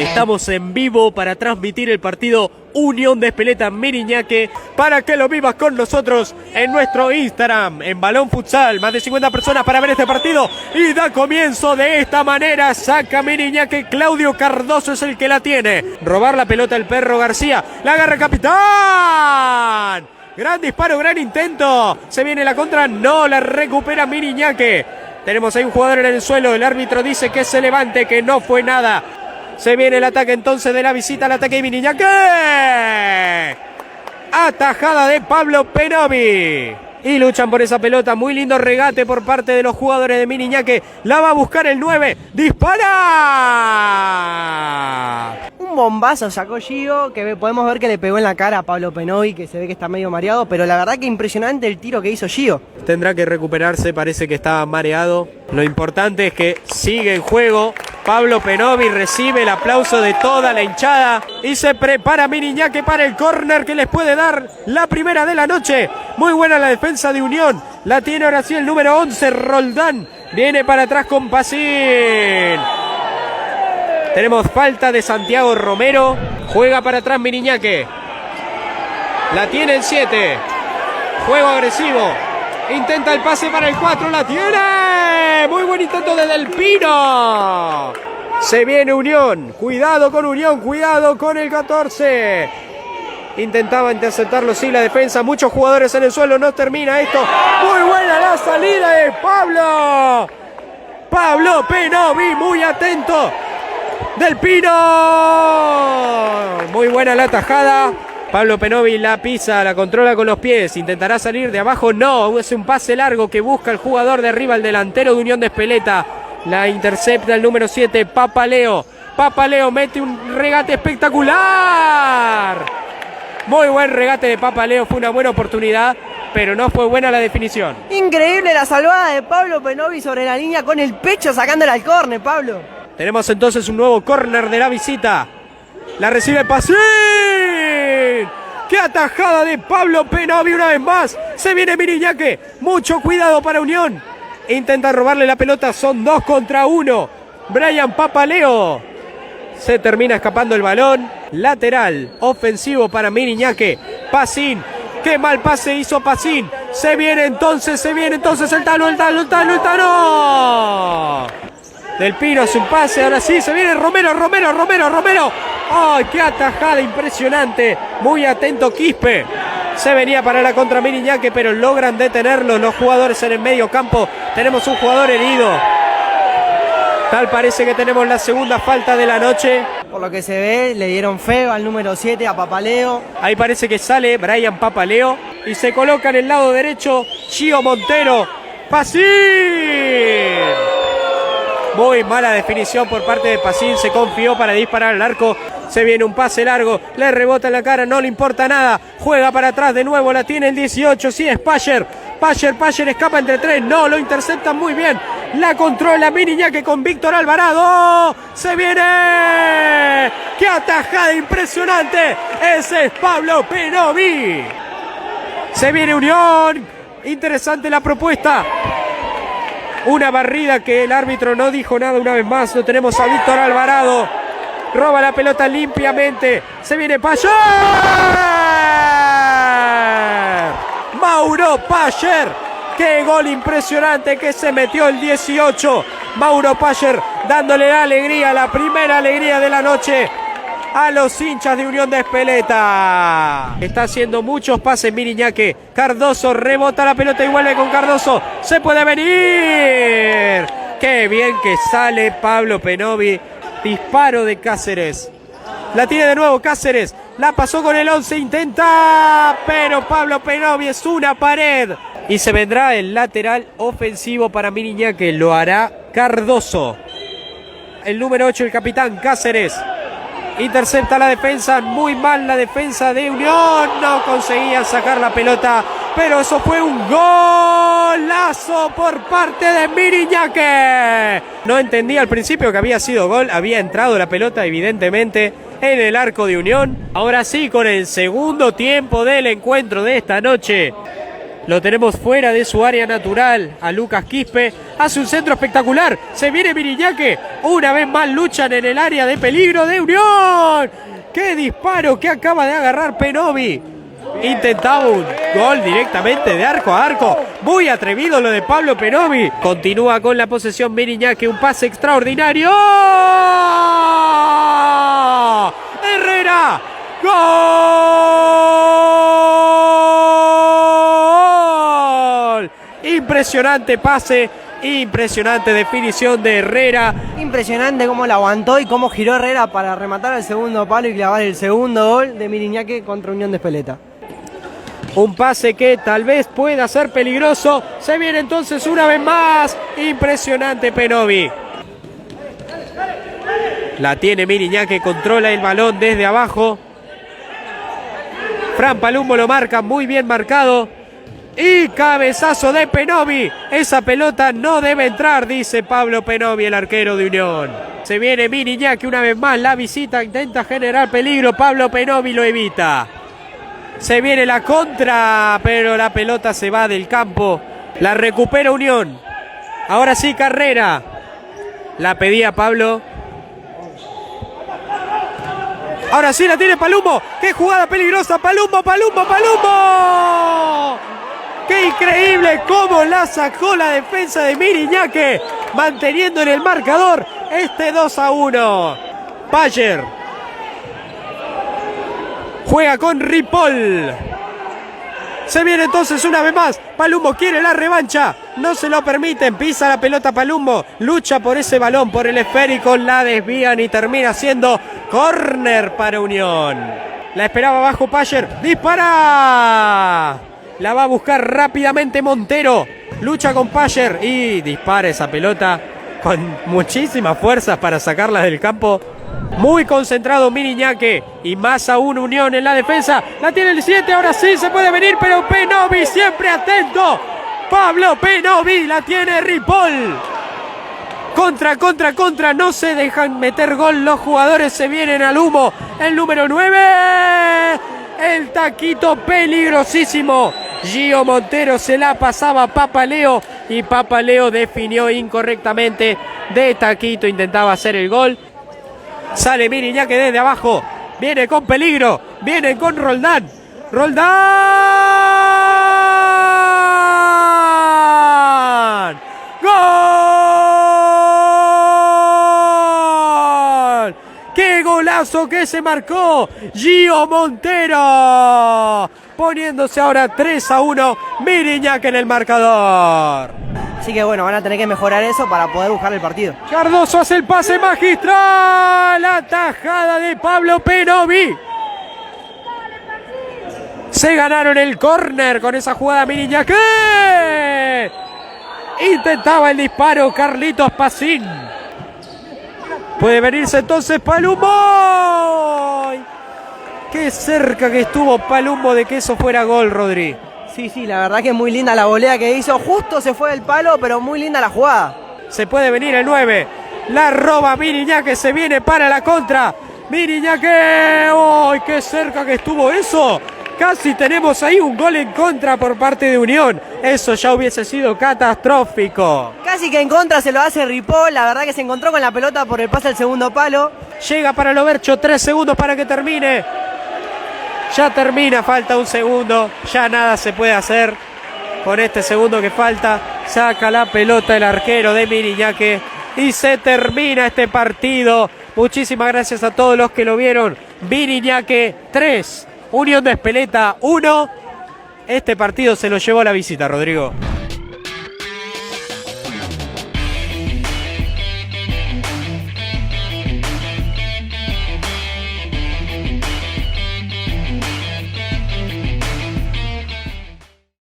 Estamos en vivo para transmitir el partido Unión de Espeleta Miriñaque para que lo vivas con nosotros en nuestro Instagram, en Balón Futsal. Más de 50 personas para ver este partido y da comienzo de esta manera. Saca Miriñaque, Claudio Cardoso es el que la tiene. Robar la pelota el Perro García, la agarra el capitán. Gran disparo, gran intento. Se viene la contra, no la recupera Miriñaque. Tenemos ahí un jugador en el suelo, el árbitro dice que se levante, que no fue nada. Se viene el ataque entonces de la visita, el ataque de Miriñaque. Atajada de Pablo Penovi. Y luchan por esa pelota, muy lindo regate por parte de los jugadores de Miriñaque. La va a buscar el 9, dispara. Un bombazo sacó Gio, que podemos ver que le pegó en la cara a Pablo Penovi, que se ve que está medio mareado, pero la verdad que impresionante el tiro que hizo Gio. Tendrá que recuperarse, parece que estaba mareado. Lo importante es que sigue en juego. Pablo Penovi recibe el aplauso de toda la hinchada y se prepara Miriñaque para el córner que les puede dar la primera de la noche. Muy buena la defensa de Unión. La tiene ahora sí el número 11, Roldán. Viene para atrás con Pacín. Tenemos falta de Santiago Romero. Juega para atrás Miriñaque. La tiene el 7. Juego agresivo. Intenta el pase para el 4. La tiene. Muy buen intento de Del Pino. Se viene Unión. Cuidado con Unión. Cuidado con el 14. Intentaba interceptarlo, sí, la defensa. Muchos jugadores en el suelo. No termina esto. Muy buena la salida de Pablo. Pablo Penovi. Muy atento. Del Pino. Muy buena la tajada. Pablo Penovi la pisa, la controla con los pies. Intentará salir de abajo. No, es un pase largo que busca el jugador de arriba, el delantero de Unión de Espeleta. La intercepta el número 7, Papaleo. Papaleo mete un regate espectacular. Muy buen regate de Papaleo. Fue una buena oportunidad, pero no fue buena la definición. Increíble la salvada de Pablo Penovi sobre la línea con el pecho sacándola al córner, Pablo. Tenemos entonces un nuevo córner de la visita. La recibe Pacín. ¡Qué atajada de Pablo Penovi una vez más! Se viene Miriñaque. Mucho cuidado para Unión. Intenta robarle la pelota. Son 2 contra 1. Brian Papaleo. Se termina escapando el balón. Lateral ofensivo para Miriñaque. Pacín. ¡Qué mal pase hizo Pacín! Se viene entonces el Tano. Del Pino hace un pase, ahora sí, se viene Romero. ¡Ay, qué atajada impresionante! Muy atento Quispe. Se venía para la contra Miriñaque, pero logran detenerlo los jugadores en el medio campo. Tenemos un jugador herido. Tal parece que tenemos la segunda falta de la noche. Por lo que se ve, le dieron feo al número 7, a Papaleo. Ahí parece que sale Brian Papaleo y se coloca en el lado derecho Gio Montero. ¡Pacín! Muy mala definición por parte de Pacín, se confió para disparar al arco. Se viene un pase largo, le rebota en la cara, no le importa nada. Juega para atrás de nuevo, la tiene el 18, sí es Payer. Payer escapa entre 3, no, lo interceptan muy bien. La controla Miriñaque con Víctor Alvarado. ¡Se viene! ¡Qué atajada impresionante! Ese es Pablo Penovi. Se viene Unión. Interesante la propuesta. Una barrida que el árbitro no dijo nada una vez más. Lo tenemos a Víctor Alvarado. Roba la pelota limpiamente. Se viene Payer. Mauro Payer. Qué gol impresionante que se metió el 18. Mauro Payer dándole la alegría, la primera alegría de la noche a los hinchas de Unión de Espeleta. Está haciendo muchos pases Miriñaque. Cardoso rebota la pelota y vuelve con Cardoso. Se puede venir. Qué bien que sale Pablo Penovi. Disparo de Cáceres. La tiene de nuevo Cáceres. La pasó con el 11. Intenta. Pero Pablo Penovi es una pared. Y se vendrá el lateral ofensivo para Miriñaque. Lo hará Cardoso. El número 8, el capitán Cáceres. Intercepta la defensa, muy mal la defensa de Unión, no conseguían sacar la pelota, pero eso fue un golazo por parte de Miriñaque. No entendía al principio que había sido gol, había entrado la pelota evidentemente en el arco de Unión. Ahora sí, con el segundo tiempo del encuentro de esta noche, Lo tenemos fuera de su área natural a Lucas Quispe. Hace un centro espectacular. Se viene Miriñaque. Una vez más luchan en el área de peligro de Unión. ¡Qué disparo que acaba de agarrar Penovi! Intentaba un gol directamente de arco a arco. Muy atrevido lo de Pablo Penovi. Continúa con la posesión Miriñaque. Un pase extraordinario. Herrera. ¡Gol! Impresionante pase. Impresionante definición de Herrera. Impresionante cómo la aguantó y cómo giró Herrera para rematar el segundo palo y clavar el segundo gol de Miriñaque contra Unión de Espeleta. Un pase que tal vez pueda ser peligroso. Se viene entonces una vez más. Impresionante Penovi. La tiene Miriñaque, controla el balón desde abajo. Fran Palumbo lo marca, muy bien marcado. Y cabezazo de Penovi. Esa pelota no debe entrar, dice Pablo Penovi, el arquero de Unión. Se viene Miriñaque una vez más. La visita intenta generar peligro. Pablo Penovi lo evita. Se viene la contra, pero la pelota se va del campo. La recupera Unión. Ahora sí, Carrera. La pedía Pablo. Ahora sí la tiene Palumbo. ¡Qué jugada peligrosa! ¡Palumbo! ¡Qué increíble cómo la sacó la defensa de Miriñaque! Manteniendo en el marcador este 2-1. Bayer juega con Ripoll. Se viene entonces una vez más. Palumbo quiere la revancha. No se lo permiten. Pisa la pelota Palumbo. Lucha por ese balón, por el esférico. La desvían y termina siendo córner para Unión. La esperaba abajo Bayer. ¡Dispara! La va a buscar rápidamente Montero. Lucha con Bayer y dispara esa pelota con muchísimas fuerzas para sacarla del campo. Muy concentrado Miriñaque y más aún Unión en la defensa. La tiene el 7, ahora sí se puede venir, pero Penovi siempre atento. Pablo Penovi, la tiene Ripoll. Contra, no se dejan meter gol los jugadores, se vienen al humo. El número 9, el taquito peligrosísimo. Gio Montero se la pasaba a Papaleo y Papaleo definió incorrectamente. De taquito intentaba hacer el gol. Sale Miriñaque desde abajo. Viene con peligro. Viene con Roldán. ¡Roldán! ¡Gol! ¡Qué golazo que se marcó! Gio Montero. Poniéndose ahora 3-1. Miriñaque en el marcador. Así que bueno, van a tener que mejorar eso para poder buscar el partido. Cardoso hace el pase magistral. La tajada de Pablo Penovi. Se ganaron el córner con esa jugada Miriñaque. Intentaba el disparo Carlitos Pacín. Puede venirse entonces Palumbo. Qué cerca que estuvo Palumbo de que eso fuera gol, Rodri. Sí, la verdad que es muy linda la volea que hizo. Justo se fue del palo, pero muy linda la jugada. Se puede venir el 9. La roba Miriñaque, se viene para la contra. Miriñaque. ¡Ay, qué cerca que estuvo eso! Casi tenemos ahí un gol en contra por parte de Unión. Eso ya hubiese sido catastrófico. Casi que en contra se lo hace Ripoll. La verdad que se encontró con la pelota por el pase al segundo palo. Llega para Lobercho, 3 segundos para que termine. Ya termina, falta un segundo. Ya nada se puede hacer con este segundo que falta. Saca la pelota el arquero de Miriñaque y se termina este partido. Muchísimas gracias a todos los que lo vieron. Miriñaque 3, Unión de Espeleta 1. Este partido se lo llevó a la visita, Rodrigo.